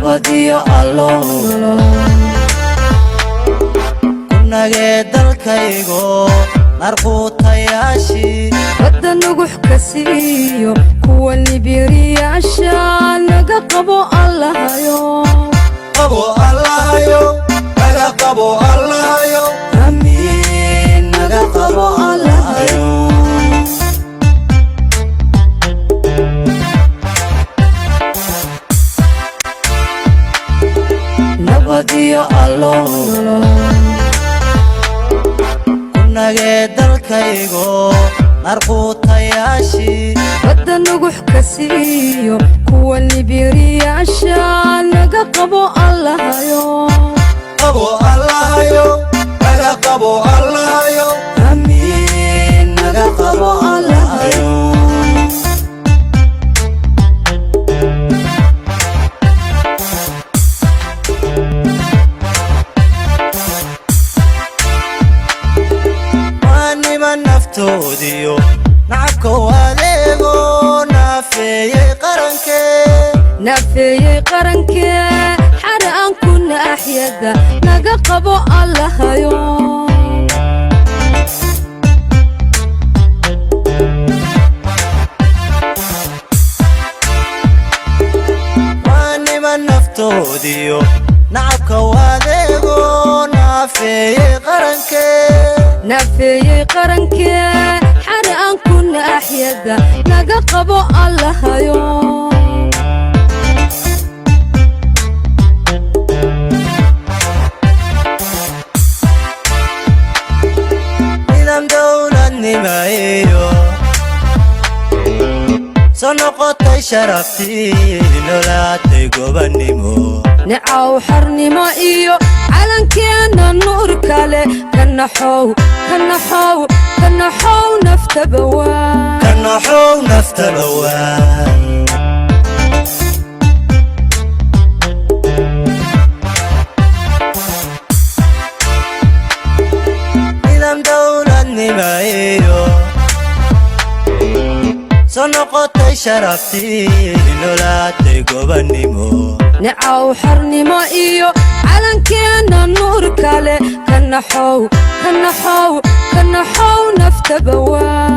nabadiyo allow kunage dalkaygo narquutayashi badda nugux ka siiyo kuwa libiriyaasha naga qabo allahayo naga qabo allahayo amiin naga qabo allahayo nabadiyo allow kunage dalkaygo narquutayashi badda nugux ka siiyo kuwa libiriyaasha naga qabo allahayo naga qabo allahayo amiin naga qabo allahayo naftodiyo nacabka wadeego nafeeyey qaranke xare aan ku naaxyada naga qabo allahayo waanima naftodiyo nacabka wadeego nafeeyey qaranke xare aan ku naaxyada naga qabo allahayo nidaam dowladnimayo soo noqotay sharaftii nolaatay gobannimo nicaw xarnimo iyo calankeena nuur kale kanaxow naftaba waa nidaam dowladnimayo soo noqotay sharaftii nolaatay gobannimo nicaw xarnimo iyo calankeena nuur kale kanaxow naftaba waa